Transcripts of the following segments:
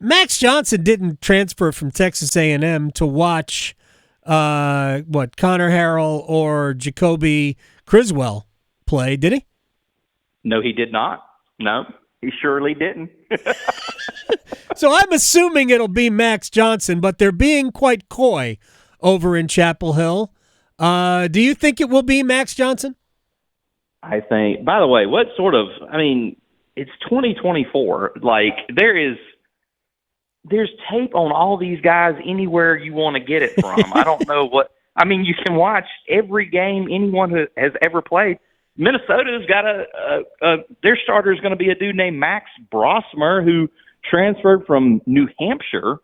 Max Johnson didn't transfer from Texas A&M to watch Connor Harrell or Jacoby Criswell play, did he? No, he did not. No, he surely didn't. So I'm assuming it'll be Max Johnson, but they're being quite coy over in Chapel Hill. Do you think it will be Max Johnson? I think, by the way, it's 2024. Like, there's tape on all these guys anywhere you want to get it from. I don't know you can watch every game anyone who has ever played. Minnesota's got their starter is going to be a dude named Max Brosmer who transferred from New Hampshire,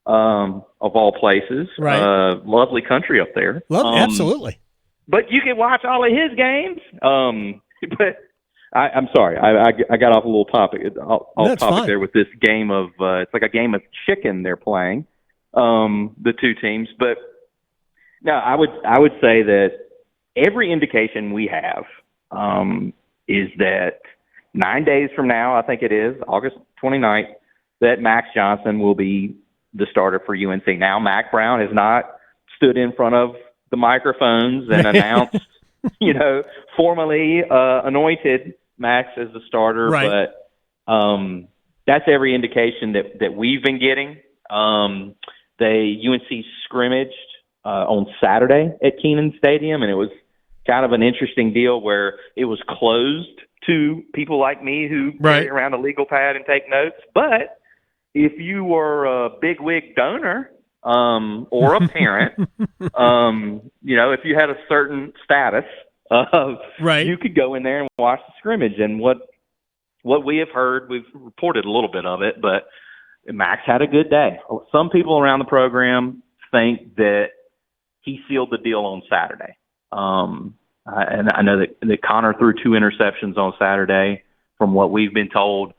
of all places. Right. Lovely country up there. Absolutely. But you can watch all of his games. But I'm sorry, I got off a little topic. Topic fine. There with this game of it's like a game of chicken they're playing, the two teams. But no, I would say that every indication we have is that 9 days from now, I think it is August 29th, that Max Johnson will be the starter for UNC. Now, Mack Brown has not stood in front of the microphones and announced, formally anointed Max as the starter. Right. But that's every indication that we've been getting. UNC scrimmaged on Saturday at Kenan Stadium, and it was kind of an interesting deal where it was closed to people like me who carry around a legal pad and take notes. But if you were a bigwig donor or a parent, if you had a certain status, you could go in there and watch the scrimmage. And what we have heard, we've reported a little bit of it, but Max had a good day. Some people around the program think that he sealed the deal on Saturday. And I know that Connor threw 2 interceptions on Saturday. From what we've been told,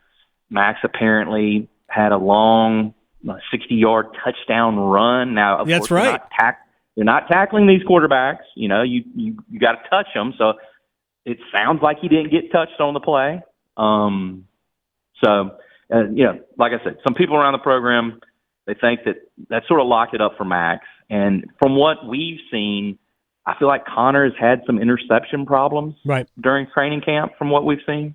Max apparently had a long 60-yard touchdown run. Now, of That's course, right. You're not tackling these quarterbacks. You got to touch them. So it sounds like he didn't get touched on the play. Like I said, some people around the program, they think that sort of locked it up for Max. And from what we've seen, I feel like Connor has had some interception problems during training camp from what we've seen.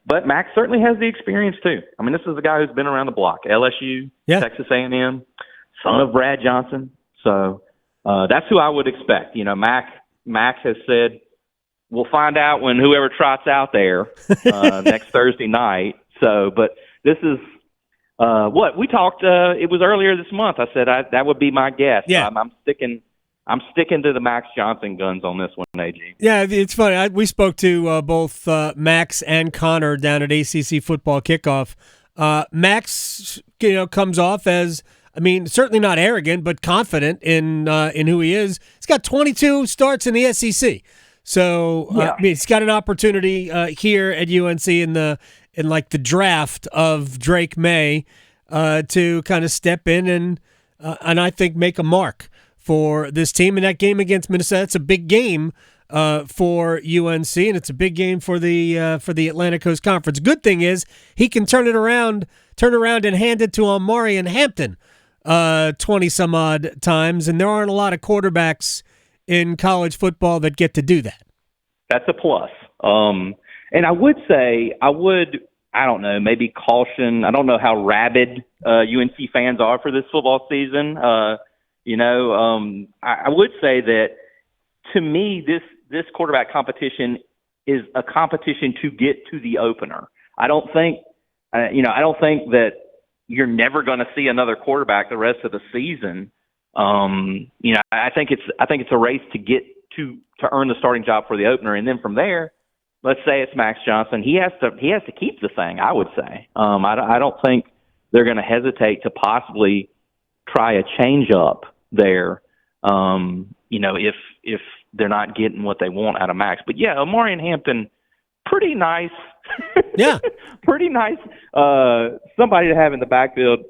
But Max certainly has the experience too. I mean, this is a guy who's been around the block. LSU, Texas A&M, son of Brad Johnson. So that's who I would expect. Max has said, we'll find out when whoever trots out there next Thursday night. So, but this is what we talked. It was earlier this month. I said that would be my guess. Yeah. I'm sticking to the Max Johnson guns on this one, AG. Yeah, it's funny. We spoke to both Max and Connor down at ACC Football Kickoff. Max, comes off as, certainly not arrogant, but confident in who he is. He's got 22 starts in the SEC, so he's got an opportunity here at UNC in the draft of Drake May to kind of step in and I think make a mark for this team. In that game against Minnesota, it's a big game for UNC, and it's a big game for the Atlantic Coast Conference. Good thing is he can turn around and hand it to Omarion Hampton 20 some odd times, and there aren't a lot of quarterbacks in college football that get to do that. That's a plus. And I would say I don't know, maybe caution. I don't know how rabid UNC fans are for this football season. I would say that to me, this quarterback competition is a competition to get to the opener. I don't think that you're never going to see another quarterback the rest of the season. I think it's a race to get to earn the starting job for the opener, and then from there, let's say it's Max Johnson. He has to keep the thing. I would say. I don't think they're going to hesitate to possibly try a change up there. If they're not getting what they want out of Max. But yeah, Amarian Hampton, pretty nice. Yeah. Pretty nice. Somebody to have in the backfield.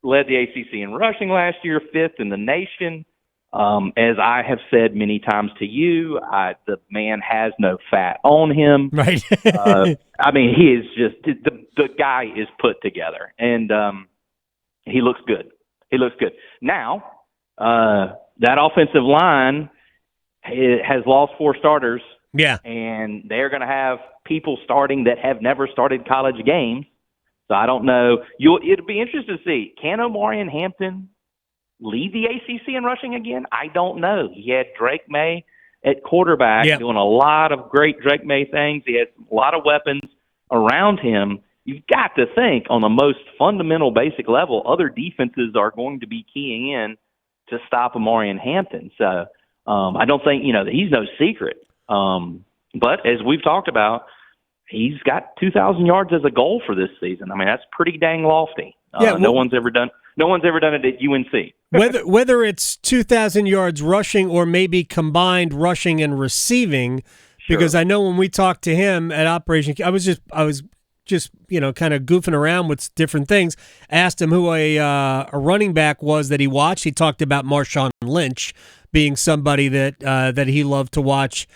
Led the ACC in rushing last year, 5th in the nation. As I have said many times to you, the man has no fat on him. Right. He is just the guy is put together, and He looks good. Now, that offensive line has lost 4 starters. Yeah. And they're going to have people starting that have never started college games. So I don't know. It'll be interesting to see. Can Omarion Hampton lead the ACC in rushing again? I don't know. He had Drake May at quarterback doing a lot of great Drake May things. He had a lot of weapons around him. You've got to think on the most fundamental, basic level, other defenses are going to be keying in to stop Omarion Hampton. So I don't think, he's no secret. But as we've talked about, he's got 2,000 yards as a goal for this season. I mean, that's pretty dang lofty. No one's ever done it at UNC. whether it's 2,000 yards rushing or maybe combined rushing and receiving, because I know when we talked to him at Operation, I was just kind of goofing around with different things. Asked him who a running back was that he watched. He talked about Marshawn Lynch being somebody that he loved to watch,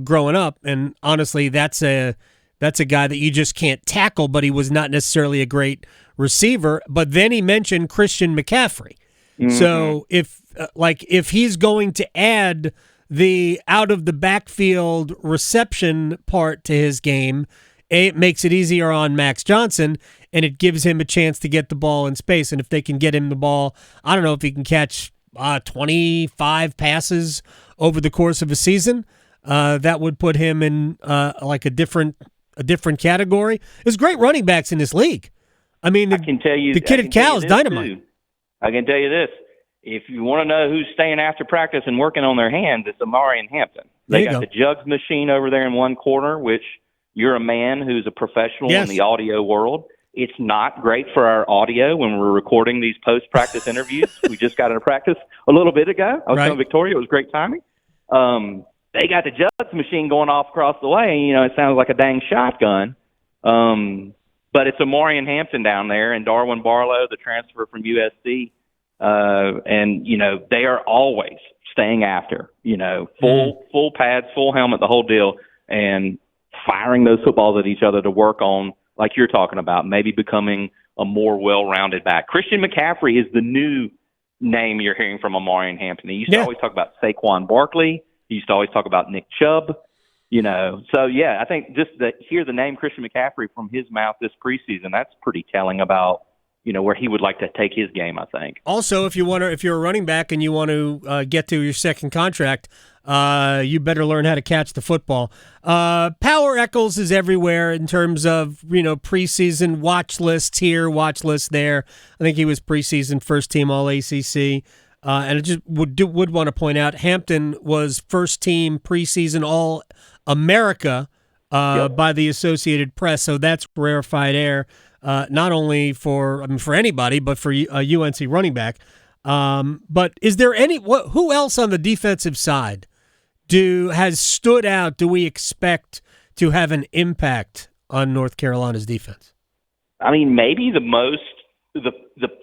growing up. And honestly, that's a guy that you just can't tackle, but he was not necessarily a great receiver. But then he mentioned Christian McCaffrey. Mm-hmm. So if he's going to add the out of the backfield reception part to his game, it makes it easier on Max Johnson, and it gives him a chance to get the ball in space. And if they can get him the ball, I don't know if he can catch 25 passes over the course of a season. That would put him in like a different category. There's great running backs in this league. I mean, the kid at Cal is dynamite. Too. I can tell you this. If you want to know who's staying after practice and working on their hands, it's Amarian Hampton. They got the jugs machine over there in one corner, which you're a man who's a professional in the audio world. It's not great for our audio when we're recording these post-practice interviews. We just got into practice a little bit ago. I was telling Victoria it was great timing. They got the jugs machine going off across the way. It sounds like a dang shotgun. But it's Amarian Hampton down there, and Darwin Barlow, the transfer from USC. And they are always staying after, full pads, full helmet, the whole deal, and firing those footballs at each other to work on, like you're talking about, maybe becoming a more well-rounded back. Christian McCaffrey is the new name you're hearing from Amarian Hampton. He used to always talk about Saquon Barkley. He used to always talk about Nick Chubb. So I think just to hear the name Christian McCaffrey from his mouth this preseason, that's pretty telling about where he would like to take his game, I think. Also, if you're a running back and you want to get to your second contract, you better learn how to catch the football. Power Eccles is everywhere in terms of preseason watch lists here, watch lists there. I think he was preseason first team All ACC. And I just would want to point out Hampton was first team preseason All America by the Associated Press, so that's rarefied air. Not only for anybody, but for a UNC running back. But is there who else on the defensive side has stood out? Do we expect to have an impact on North Carolina's defense? I mean, maybe the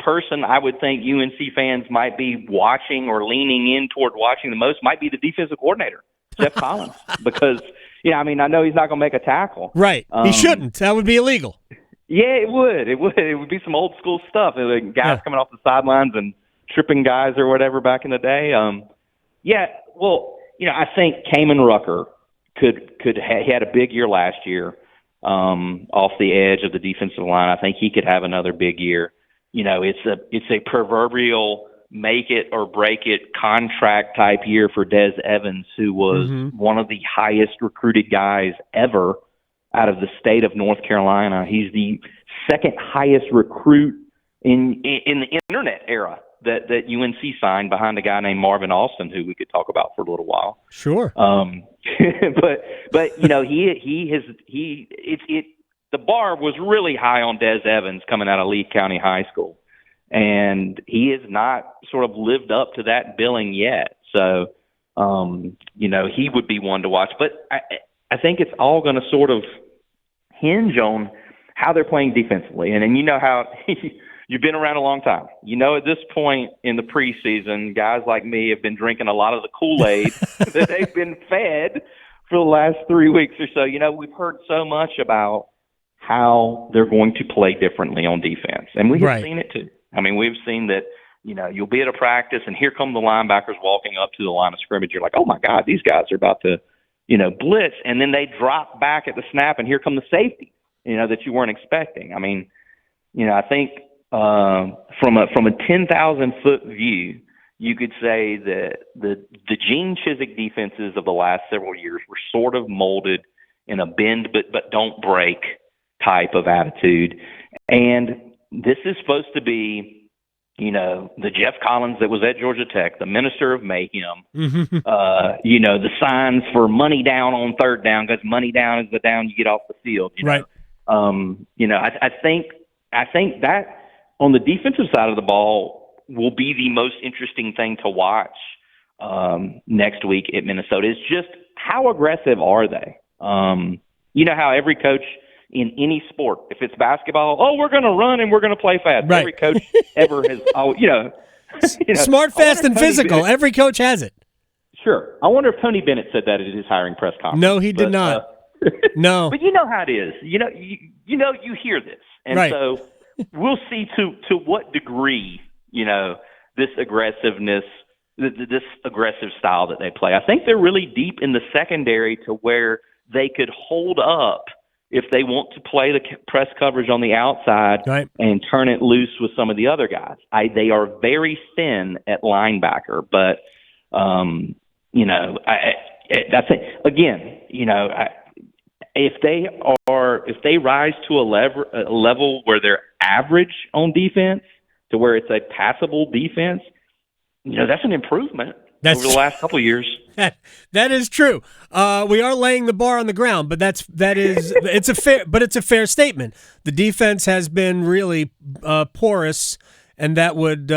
person I would think UNC fans might be watching or leaning in toward watching the most might be the defensive coordinator, Jeff Collins, because I know he's not going to make a tackle. Right, he shouldn't. That would be illegal. Yeah, it would. It would be some old school stuff. Like guys coming off the sidelines and tripping guys or whatever back in the day. I think Kamen Rucker he had a big year last year off the edge of the defensive line. I think he could have another big year. It's a proverbial make it or break it contract type year for Dez Evans, who was one of the highest recruited guys ever out of the state of North Carolina. He's the second highest recruit in the internet era that UNC signed, behind a guy named Marvin Austin, who we could talk about for a little while. Sure. But the bar was really high on Dez Evans coming out of Lee County High School, and he has not sort of lived up to that billing yet. So, he would be one to watch. But I think it's all going to sort of hinge on how they're playing defensively. And how you've been around a long time. At this point in the preseason, guys like me have been drinking a lot of the Kool-Aid that they've been fed for the last 3 weeks or so. We've heard so much about how they're going to play differently on defense, and we have seen it too. I mean, we've seen that, you'll be at a practice and here come the linebackers walking up to the line of scrimmage. You're like, oh my God, these guys are about to, blitz. And then they drop back at the snap and here come the safety, that you weren't expecting. I mean, I think from a 10,000 foot view, you could say that the Gene Chizik defenses of the last several years were sort of molded in a bend but don't break type of attitude. And this is supposed to be, the Jeff Collins that was at Georgia Tech, the minister of mayhem, the signs for money down on third down, because money down is the down you get off the field. Right. I think that on the defensive side of the ball will be the most interesting thing to watch next week at Minnesota. Is just how aggressive are they? How every coach in any sport, if it's basketball, we're going to run and we're going to play fast. Right. Every coach ever has, smart, fast, and physical. Bennett, every coach has it. Sure. I wonder if Tony Bennett said that at his hiring press conference. No, he did not. No. But you know how it is. You hear this. And right. So we'll see to what degree, this aggressiveness, this aggressive style that they play. I think they're really deep in the secondary to where they could hold up if they want to play the press coverage on the outside right. and turn it loose with some of the other guys. They are very thin at linebacker, but that's it. Again, if they rise to a level where they're average on defense, to where it's a passable defense, that's an improvement over the last couple of years. That is true. We are laying the bar on the ground, but it's a fair statement. The defense has been really porous, and that would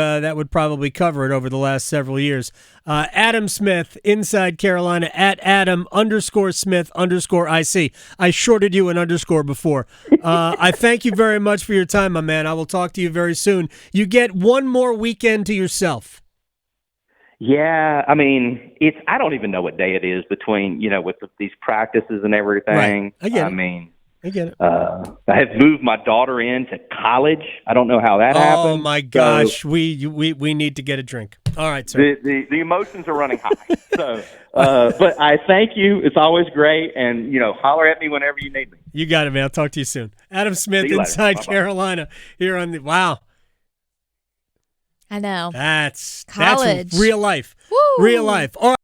probably cover it over the last several years. Adam Smith, Inside Carolina, at Adam_Smith_IC. I shorted you an underscore before. I thank you very much for your time, my man. I will talk to you very soon. You get one more weekend to yourself. Yeah, I mean, I don't even know what day it is between, with these practices and everything. Right. I get it. I have moved my daughter into college. I don't know how that happened. Oh my gosh, so, we need to get a drink. All right, sir. The emotions are running high. So, but I thank you. It's always great, and holler at me whenever you need me. You got it, man. I'll talk to you soon. Adam Smith, Inside Carolina, here on the Wow. I know. That's college. That's real life. Woo. Real life. All right.